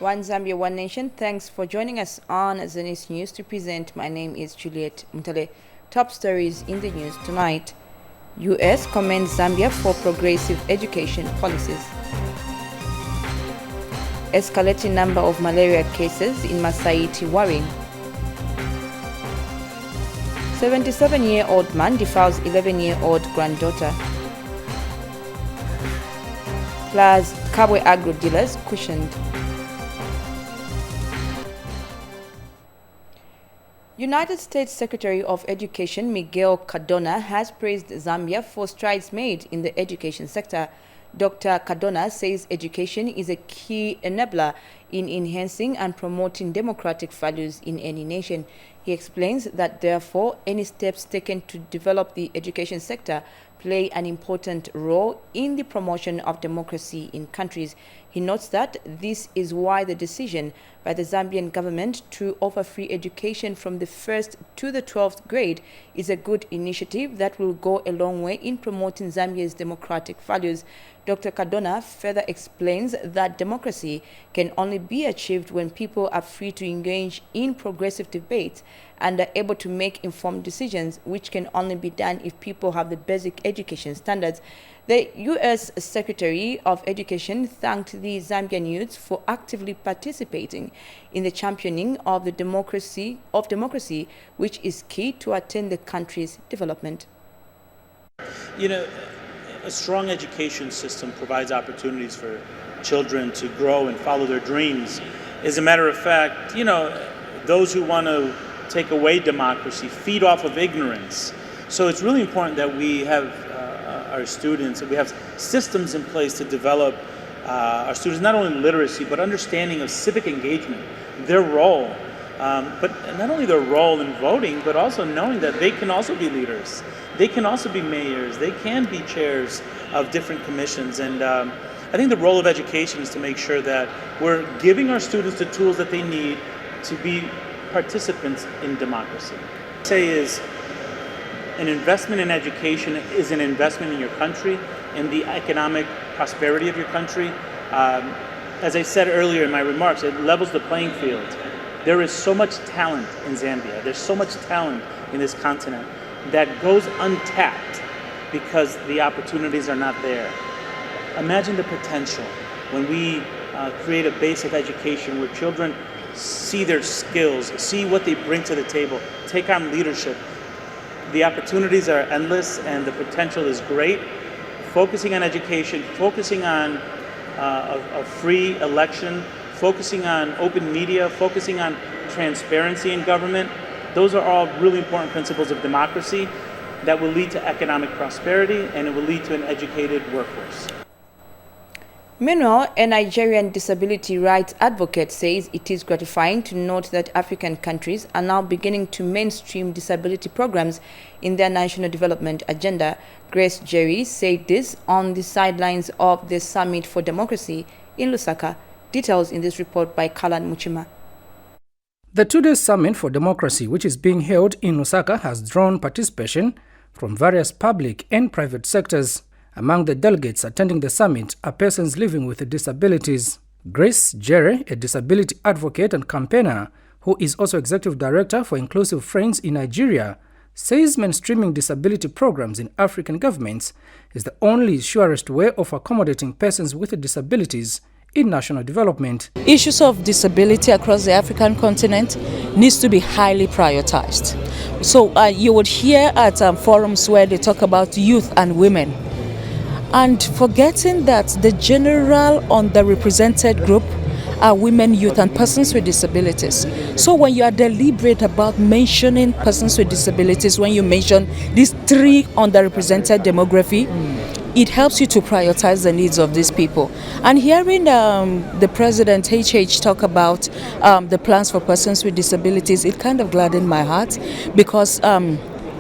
One Zambia, One Nation. Thanks for joining us on Zanis News to present. My name is Juliet Mutale. Top stories in the news tonight. U.S. commends Zambia for progressive education policies. Escalating number of malaria cases in Masaiti worrying. 77-year-old man defiles 11-year-old granddaughter. Plus, Kabwe agro dealers cushioned. United States Secretary of Education Miguel Cardona has praised Zambia for strides made in the education sector. Dr. Cardona says education is a key enabler in enhancing and promoting democratic values in any nation. He explains that, therefore, any steps taken to develop the education sector play an important role in the promotion of democracy in countries. He notes that this is why the decision by the Zambian government to offer free education from the 1st to the 12th grade is a good initiative that will go a long way in promoting Zambia's democratic values. Dr. Cardona further explains that democracy can only be achieved when people are free to engage in progressive debates and are able to make informed decisions, which can only be done if people have the basic education standards. The U.S. Secretary of Education thanked the Zambian youths for actively participating in the championing of the democracy, which is key to attain the country's development. You know, a strong education system provides opportunities for children to grow and follow their dreams. As a matter of fact, you know, those who want to take away democracy feed off of ignorance. So it's really important that we have our students, we have systems in place to develop our students not only literacy but understanding of civic engagement, their role, but not only their role in voting, but also knowing that they can also be leaders, they can also be mayors, they can be chairs of different commissions. And I think the role of education is to make sure that we're giving our students the tools that they need to be participants in democracy. What I say is, an investment in education is an investment in your country, in the economic prosperity of your country. As I said earlier in my remarks, it levels the playing field. There is so much talent in Zambia. There's so much talent in this continent that goes untapped because the opportunities are not there. Imagine the potential when we create a base of education where children see their skills, see what they bring to the table, take on leadership. The opportunities are endless and the potential is great. Focusing on education, focusing on a free election, focusing on open media, focusing on transparency in government, those are all really important principles of democracy that will lead to economic prosperity and it will lead to an educated workforce. Meanwhile, a Nigerian disability rights advocate says it is gratifying to note that African countries are now beginning to mainstream disability programs in their national development agenda. Grace Jerry said this on the sidelines of the Summit for Democracy in Lusaka. Details in this report by Kalan Muchima. The two-day Summit for Democracy, which is being held in Lusaka, has drawn participation from various public and private sectors. Among the delegates attending the summit are persons living with disabilities. Grace Jerry, a disability advocate and campaigner who is also executive director for Inclusive Friends in Nigeria, says mainstreaming disability programs in African governments is the only surest way of accommodating persons with disabilities in national development. Issues of disability across the African continent needs to be highly prioritized. So you would hear at forums where they talk about youth and women, and forgetting that the general underrepresented group are women, youth, and persons with disabilities. So when you are deliberate about mentioning persons with disabilities, when you mention these three underrepresented demography, it helps you to prioritize the needs of these people. And hearing the President HH talk about the plans for persons with disabilities, it kind of gladdened my heart, because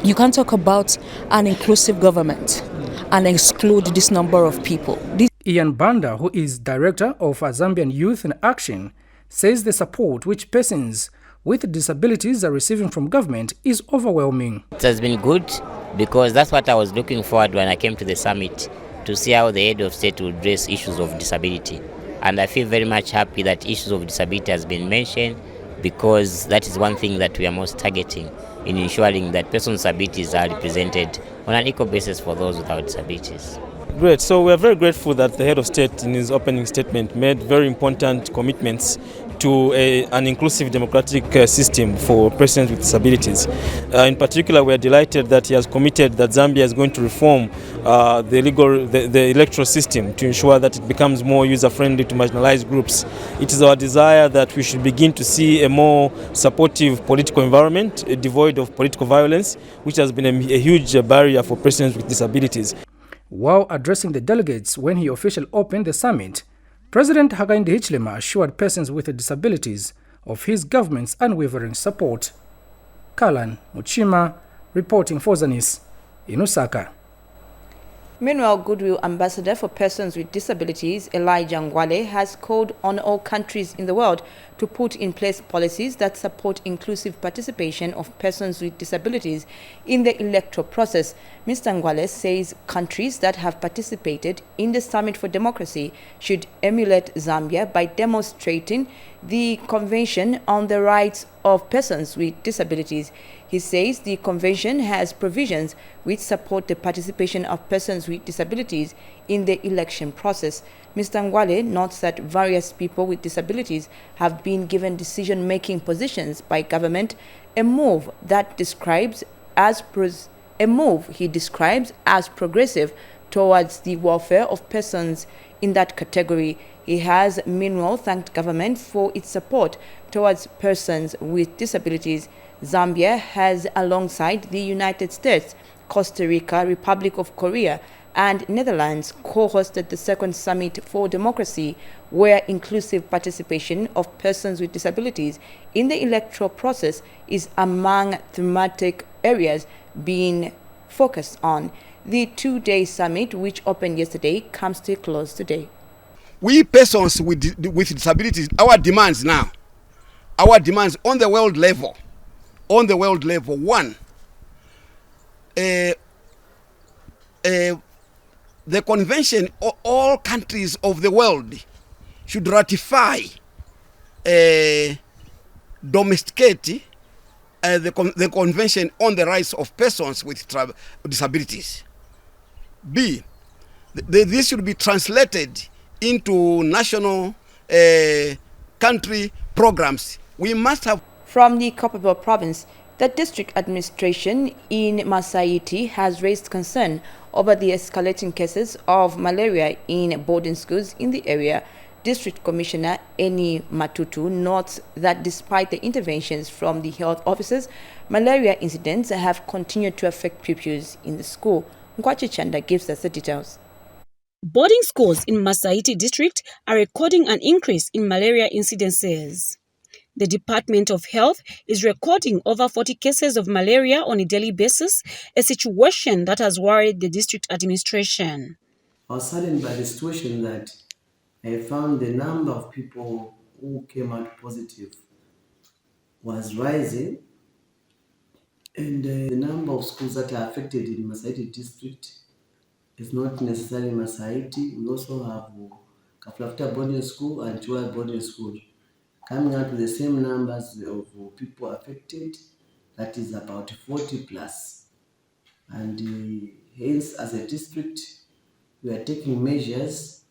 you can't talk about an inclusive government and exclude this number of people. Ian Banda, who is director of Zambian Youth in Action, says the support which persons with disabilities are receiving from government is overwhelming. It has been good because that's what I was looking forward when I came to the summit, to see how the head of state will address issues of disability. And I feel very much happy that issues of disability has been mentioned, because that is one thing that we are most targeting in ensuring that persons with disabilities are represented on an equal basis for those without disabilities. Great. So we are very grateful that the head of state in his opening statement made very important commitments to an inclusive democratic system for persons with disabilities. In particular, we are delighted that he has committed that Zambia is going to reform the electoral system to ensure that it becomes more user-friendly to marginalized groups. It is our desire that we should begin to see a more supportive political environment, devoid of political violence, which has been a huge barrier for persons with disabilities. While addressing the delegates when he officially opened the summit, President Hakainde Hichilema assured persons with disabilities of his government's unwavering support. Kalan Muchima reporting for Zanis in Lusaka. Meanwhile, Goodwill Ambassador for Persons with Disabilities, Elijah Ngwale, has called on all countries in the world to put in place policies that support inclusive participation of persons with disabilities in the electoral process. Mr. Ngwale says countries that have participated in the Summit for Democracy should emulate Zambia by demonstrating the Convention on the Rights of Persons with Disabilities. He says the convention has provisions which support the participation of persons with disabilities in the election process. Mr. Ngwale notes that various people with disabilities have been given decision-making positions by government, a move he describes as progressive towards the welfare of persons in that category. He has meanwhile thanked government for its support towards persons with disabilities. Zambia has, alongside the United States, Costa Rica, Republic of Korea, and Netherlands, co-hosted the second Summit for Democracy, where inclusive participation of persons with disabilities in the electoral process is among thematic areas being focused on. The two-day summit, which opened yesterday, comes to a close today. We persons with disabilities, our demands on the world level, one, the convention, all countries of the world should ratify, domesticate the convention on the rights of persons with disabilities. B, this should be translated into national country programs. We must have. From the Copperbelt province, the district administration in Masaiti has raised concern over the escalating cases of malaria in boarding schools in the area. District Commissioner Eni Matutu notes that despite the interventions from the health officers, malaria incidents have continued to affect pupils in the school. Nkwachi Chanda gives us the details. Boarding schools in Masaiti district are recording an increase in malaria incidences. The Department of Health is recording over 40 cases of malaria on a daily basis, a situation that has worried the district administration. I was saddened by the situation that I found the number of people who came out positive was rising, and the number of schools that are affected in Masaiti district is not necessarily Masaiti. We also have Kaflafta boarding school and Chua boarding school coming out with the same numbers of people affected, that is about 40 plus. And hence, as a district, we are taking measures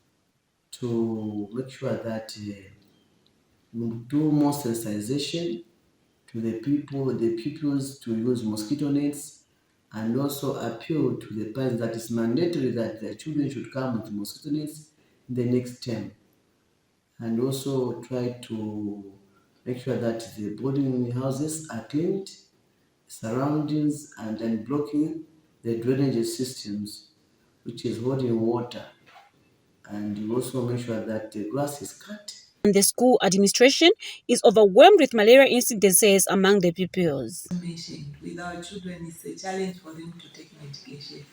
to make sure that we do more sensitization to the pupils to use mosquito nets, and also appeal to the parents that it's mandatory that their children should come with mosquito nets in the next term, and also try to make sure that the boarding houses are cleaned, surroundings, and then blocking the drainage systems, which is holding water, and also make sure that the grass is cut. And the school administration is overwhelmed with malaria incidences among the pupils. With our children, it's a challenge for them to take medication.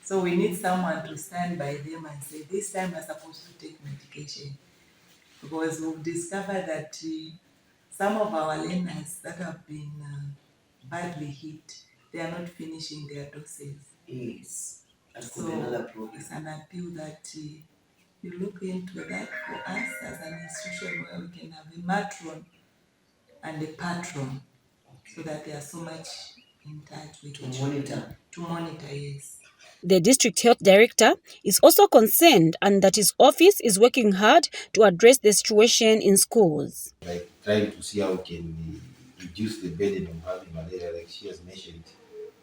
So we need someone to stand by them and say, this time we're supposed to take medication. Because we've discovered that some of our learners that have been badly hit, they are not finishing their doses. Yes, that's so another problem. It's an appeal that you look into that for us as an institution where we can have a matron and a patron, so that they are so much in touch with each other. To monitor, yes. The district health director is also concerned and that his office is working hard to address the situation in schools. Like trying to see how we can reduce the burden of having malaria, like she has mentioned.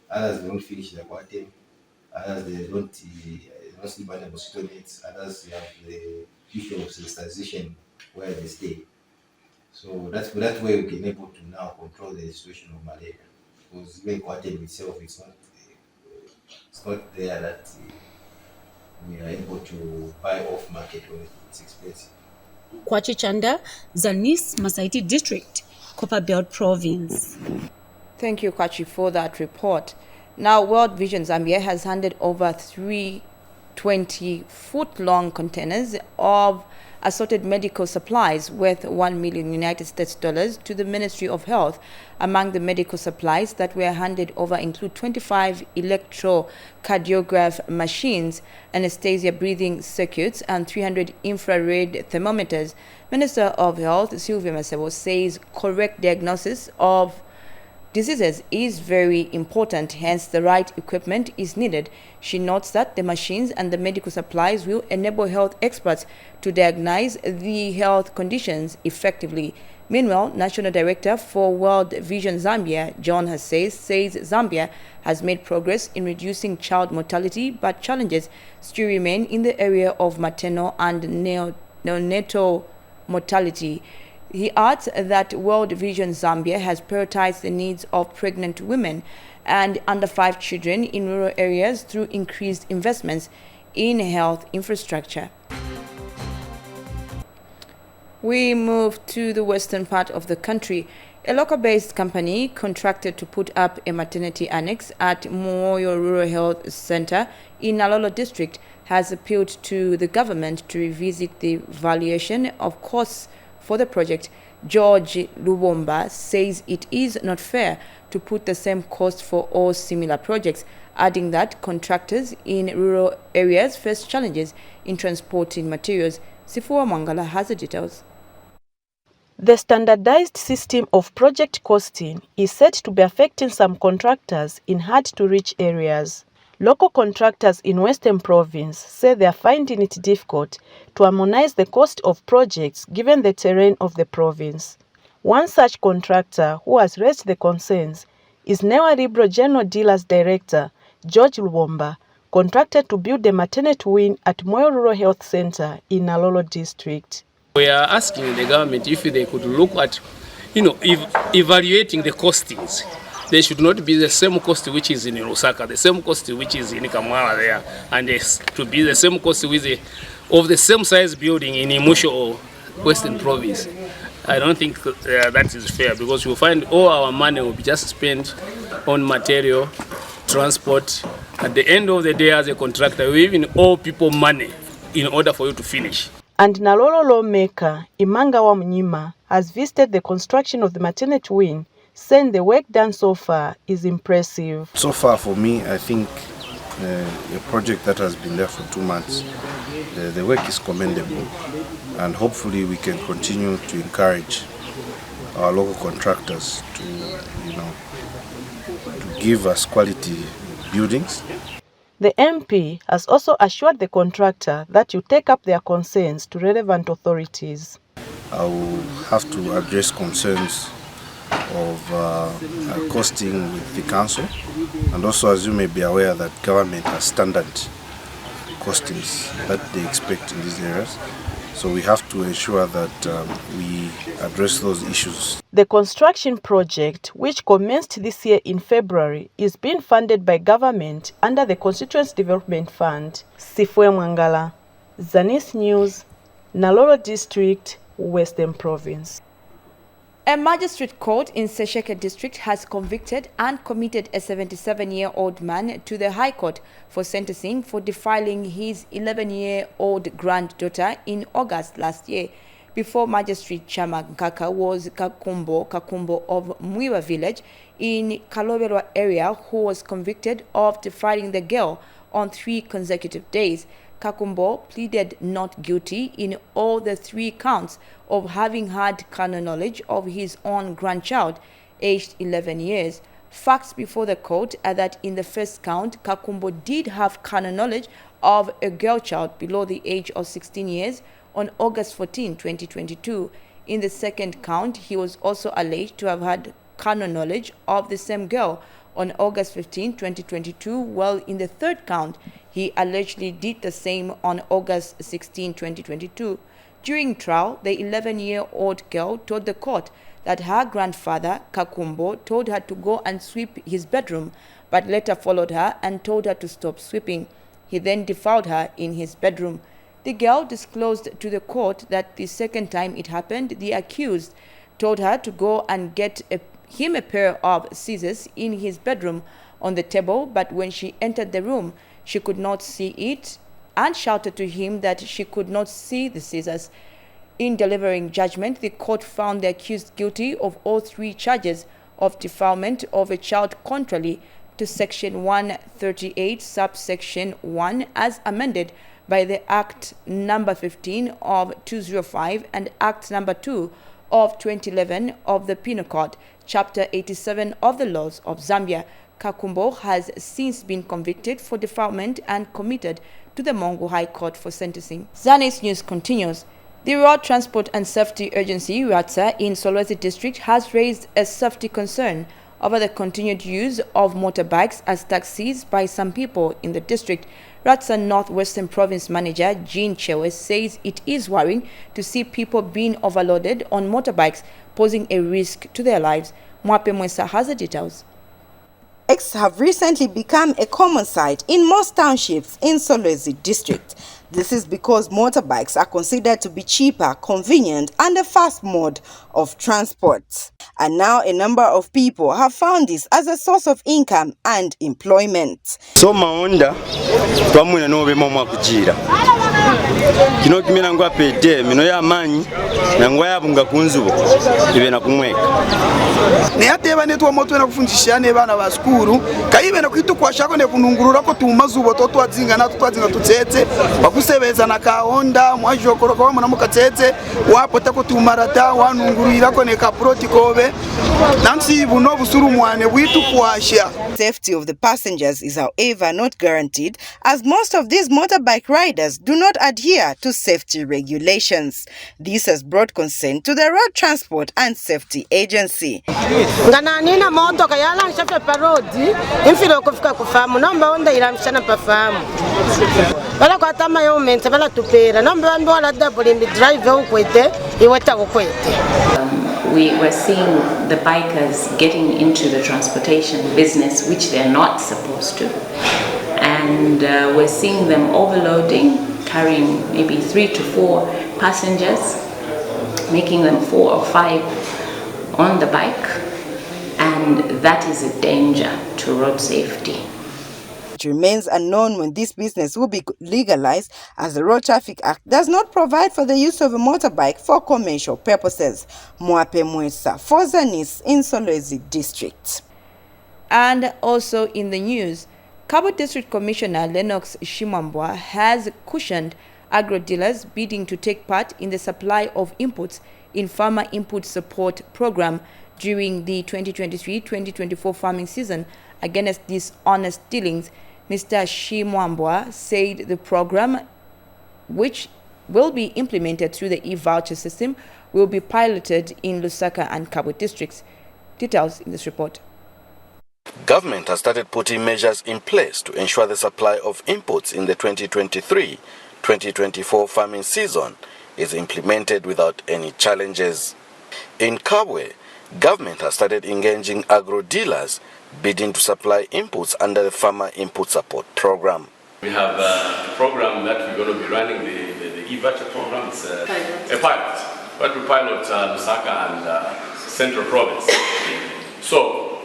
Others don't finish their quarantine, others they don't sleep under mosquito nets, others have the issue of sensitization where they stay. So that's where we can able to now control the situation of malaria. Because even quarantine itself, it's not there that we are able to buy off market when it's expensive. Kwachi Chanda, Zanis, Masaiti District, Copperbelt Province. Thank you, Kwachi, for that report. Now, World Vision Zambia has handed over 3 20-foot-long containers of assorted medical supplies worth $1 million United States to the Ministry of Health. Among the medical supplies that were handed over include 25 electrocardiograph machines, anesthesia breathing circuits, and 300 infrared thermometers. Minister of Health Sylvia Masebo says correct diagnosis of diseases is very important, hence the right equipment is needed. She notes that the machines and the medical supplies will enable health experts to diagnose the health conditions effectively. Meanwhile, National Director for World Vision Zambia, John Hasse, says Zambia has made progress in reducing child mortality, but challenges still remain in the area of maternal and neonatal mortality. He adds that World Vision Zambia has prioritized the needs of pregnant women and under 5 children in rural areas through increased investments in health infrastructure. We move to the western part of the country. A local-based company contracted to put up a maternity annex at Moyo Rural Health Center in Nalolo District has appealed to the government to revisit the valuation of costs for the project. George Lubomba says it is not fair to put the same cost for all similar projects, adding that contractors in rural areas face challenges in transporting materials. Sifua Mangala has the details. The standardized system of project costing is said to be affecting some contractors in hard-to-reach areas. Local contractors in Western Province say they are finding it difficult to harmonize the cost of projects given the terrain of the province. One such contractor who has raised the concerns is Newa Libro General Dealers Director George Lubomba, contracted to build the maternity wing at Moyo Rural Health Center in Nalolo District. We are asking the government if they could look at, evaluating the costings. They should not be the same cost which is in Lusaka, the same cost which is in Kamwala there, and to be the same cost with of the same size building in Imusho or Western Province. I don't think that is fair, because you'll find all our money will be just spent on material, transport. At the end of the day, as a contractor, we even owe people money in order for you to finish. And Nalolo lawmaker Imangawa Mnyima has visited the construction of the maternity wing, saying the work done so far is impressive. So far for me, I think a project that has been there for 2 months, the work is commendable, and hopefully we can continue to encourage our local contractors to give us quality buildings. The MP has also assured the contractor that you take up their concerns to relevant authorities. I will have to address concerns of costing with the council, and also, as you may be aware, that government has standard costings that they expect in these areas. So we have to ensure that we address those issues. The construction project, which commenced this year in February, is being funded by government under the Constituency Development Fund. Sifue Mwangala, Zanis News, Nalolo District, Western Province. A magistrate court in Sesheke district has convicted and committed a 77-year-old man to the High Court for sentencing for defiling his 11-year-old granddaughter in August last year. Before Magistrate Chama Nkaka was Kakumbo of Mwiwa village in Kalobelwa area, who was convicted of defiling the girl on 3 consecutive days. Kakumbo pleaded not guilty in all the 3 counts of having had carnal knowledge of his own grandchild, aged 11 years. Facts before the court are that in the first count, Kakumbo did have carnal knowledge of a girl child below the age of 16 years on August 14, 2022. In the second count, he was also alleged to have had carnal knowledge of the same girl on August 15, 2022, while in the third count, he allegedly did the same on August 16, 2022. During trial, the 11-year-old girl told the court that her grandfather, Kakumbo, told her to go and sweep his bedroom, but later followed her and told her to stop sweeping. He then defiled her in his bedroom. The girl disclosed to the court that the second time it happened, the accused told her to go and get him a pair of scissors in his bedroom on the table, but when she entered the room, she could not see it and shouted to him that she could not see the scissors. In delivering judgment, the court found the accused guilty of all 3 charges of defilement of a child contrary to Section 138, subsection 1, as amended by the Act number 15 of 2005 and Act number 2 of 2011 of the Penal Code, Chapter 87 of the laws of Zambia. Kakumbo has since been convicted for defilement and committed to the Mongo High Court for sentencing. Zanis News continues. The Road Transport and Safety Agency, RATSA, in Solwezi District has raised a safety concern over the continued use of motorbikes as taxis by some people in the district. RATSA Northwestern Province Manager Jean Chewe says it is worrying to see people being overloaded on motorbikes, posing a risk to their lives. Mwape Mwesa has the details. Bikes have recently become a common sight in most townships in Solwezi District. This is because motorbikes are considered to be cheaper, convenient, and a fast mode of transport. And now a number of people have found this as a source of income and employment. So maonda twamuna no be mama kujira. Kino kimena ngwa pete mino ya manyi na ngwa yabunga kunzubo ibe na kumweka. Ne ateba ne twamoto na kufundisha ne bana ba skuru kaibe na kwitu kwashako ne kunungurura ko tumazubo to twadzinga na twadzinga tutsetse bakusebeza na kaonda mwajokoro kwa mwana mukatsetse wapota ko tumarata wanungurira ko ne kaproti kobe namsi buno busuru mwane bwitu kwasha. Safety of the passengers is however not guaranteed, as most of these motorbike riders do not adhere to safety regulations. This has brought concern to the Road Transport and Safety Agency. Ngananina moto kayala nshafe parodi imfilo kufika kufamu nomba onda ilamshana pafamu bala kwa tama yo mente bala tupera nomba ndo ala double mbi drive ukwete iweta ukwete. We were seeing the bikers getting into the transportation business, which they're not supposed to. And we're seeing them overloading, carrying maybe 3 to 4 passengers, making them 4 or 5 on the bike. And that is a danger to road safety. It remains unknown when this business will be legalized, as the Road Traffic Act does not provide for the use of a motorbike for commercial purposes. Mwape Mwesa for Zanis in Solwezi District. And also in the news, Cabo District Commissioner Lennox Shimambwa has cushioned agro-dealers bidding to take part in the supply of inputs in Farmer Input Support Program during the 2023-2024 farming season against dishonest dealings. Mr. Shimambwa said the program, which will be implemented through the e-voucher system, will be piloted in Lusaka and Cabo districts. Details in this report. Government has started putting measures in place to ensure the supply of inputs in the 2023-2024 farming season is implemented without any challenges. In Kabwe, government has started engaging agro-dealers bidding to supply inputs under the Farmer Input Support Program. We have a program that we're going to be running, the e-voucher program. It's a pilot. But we pilot Lusaka and Central Province. So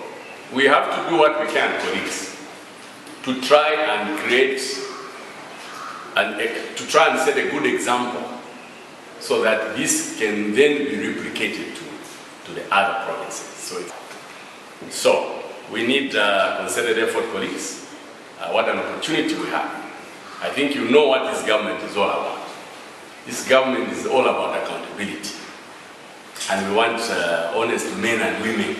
we have to do what we can, colleagues, to try and create to try and set a good example so that this can then be replicated to the other provinces. So we need concerted effort, colleagues, what an opportunity we have. I think you know what this government is all about. This government is all about accountability. And we want honest men and women.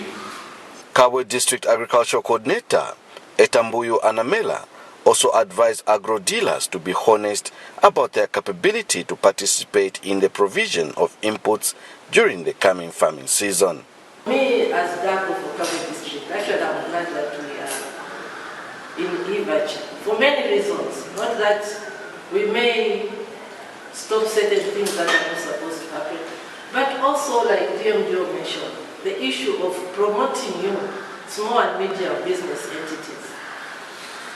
Kabwe District Agricultural Coordinator Etambuyu Anamela also advised agro-dealers to be honest about their capability to participate in the provision of inputs during the coming farming season. Me, as Dago for Kabwe District, actually I'm glad that we are in Givach for many reasons. Not that we may stop certain things that are not supposed to happen, but also, like DMDO mentioned, the issue of promoting small and medium business entities.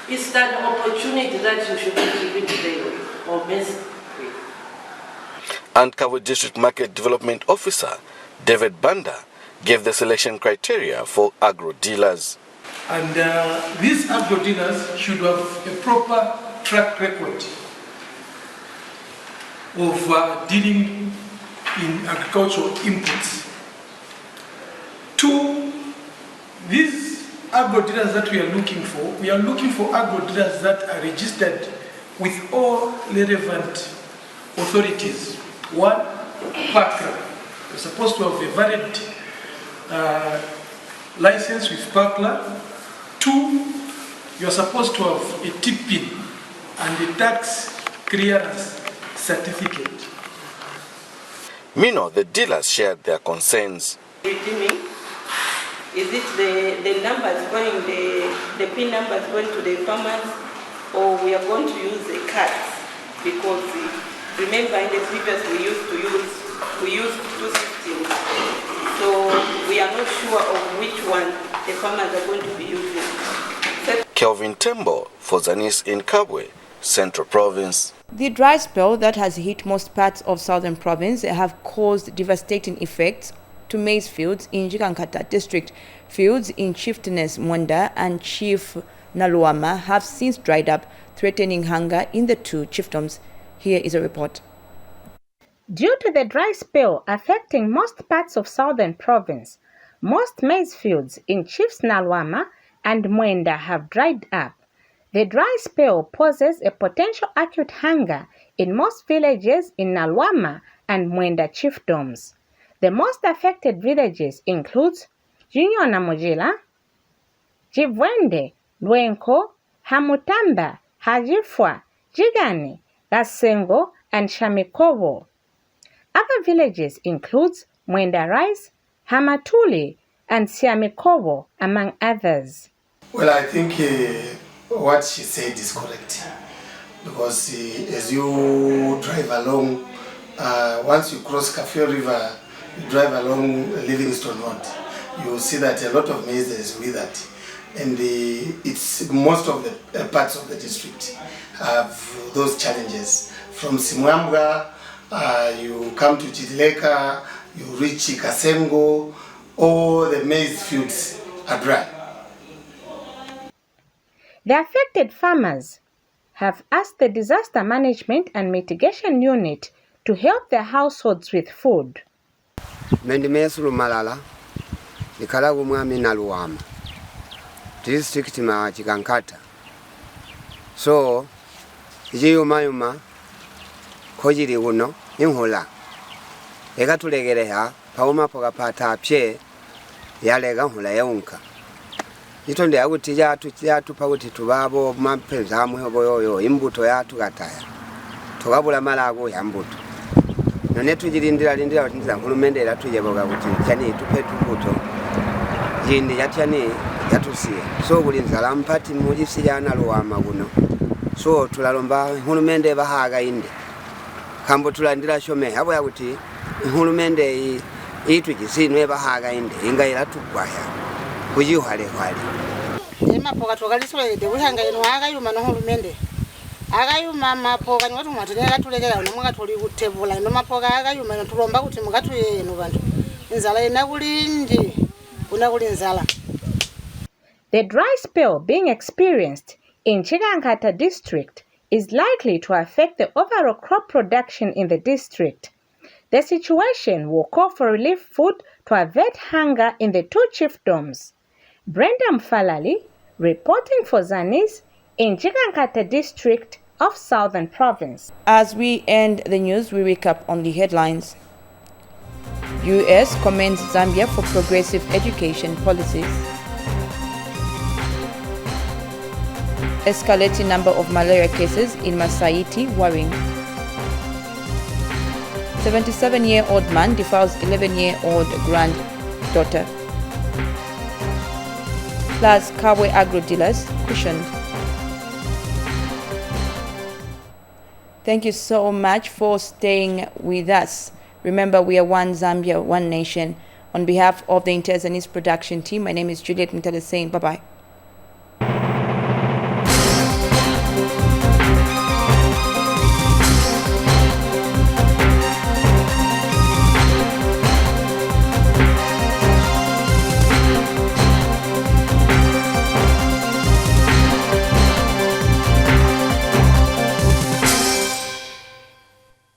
It's an opportunity that you should be giving them or missing. And Kabwe District Market Development Officer David Banda gave the selection criteria for agro-dealers. And these agro-dealers should have a proper track record of dealing in agricultural inputs. Two, these agro-dealers that we are looking for agro-dealers that are registered with all relevant authorities. One, PACRA. You're supposed to have a valid license with PACRA. Two, you're supposed to have a TIPIN and a tax clearance certificate. Meanwhile, the dealers shared their concerns. Is it the numbers going, the PIN numbers going to the farmers, or we are going to use the cards? Because remember in the previous we used two systems. So we are not sure of which one the farmers are going to be using. Kelvin Tembo for Zanis in Kabwe, Central Province. The dry spell that has hit most parts of Southern Province have caused devastating effects to maize fields in Jikankata district. Fields in Chieftainess Mwenda and Chief Naluama have since dried up, threatening hunger in the two chiefdoms. Here is a report. Due to the dry spell affecting most parts of Southern Province, most maize fields in Chiefs Naluama and Mwenda have dried up. The dry spell poses a potential acute hunger in most villages in Naluama and Mwenda chiefdoms. The most affected villages include Jinyona Mujila, Jivwende, Lwenko, Hamutamba, Hajifwa, Jigani, Gasengo, and Shamikovo. Other villages include Mwenda Rise, Hamatuli, and Siamikovo, among others. Well, I think what she said is correct, because as you drive along, once you cross Kafio River, you drive along Livingstone Road, you see that a lot of maize is withered, and it's most of the parts of the district have those challenges. From Simwambwa, you come to Chidleka, you reach Kasengo, all the maize fields are dry. The affected farmers have asked the Disaster Management and Mitigation Unit to help their households with food. Mendimesulu Malala, Nikalagu Mwami Naluama, District ma Jikankata. So, Mayuma, Kojiri Uno, Imhola, Egatulegereha, Pauma Pogapata, Pie, Yalega Hula Yaunka. Itonde agutija tu pauti tubabo mapenza muhoboyo imbuto ya tugataya tugabula malago ya mbuto none tujirindira batinza nkulumendera tujeboga kuti cyane tupe tubuto jindi yatyane yatusiye so buli nzala mpati mujisi yana Luwama guno so tulalomba nkulumende bahaga inde kambo tulandira shome abo yakuti nkulumende itujisi bahaga inde ingayira tugwaya kujihale hali mapoka tokalisole de buhanga ino agayuma no hulumende agayuma mapoka ni watu mwatenga tulegera no mwanga tuli kutebula no mapoka agayuma no tulomba kuti mugatu yenu bantu inzala inakulindi unakuli nzala. The dry spell being experienced in Jikankata district is likely to affect the overall crop production in the district. The situation will call for relief food to avert hunger in the two chiefdoms. Brenda Mfalali, reporting for Zanis in Chigankata district of Southern Province. As we end the news, we recap on the headlines. U.S. commends Zambia for progressive education policies. Escalating number of malaria cases in Masaiti worrying. 77-year-old man defiles 11-year-old granddaughter. Plus, Kabwe agro dealers cushioned. Thank you so much for staying with us. Remember, we are one Zambia, one nation. On behalf of the entire Zanis production team, my name is Juliet Mtale saying bye-bye.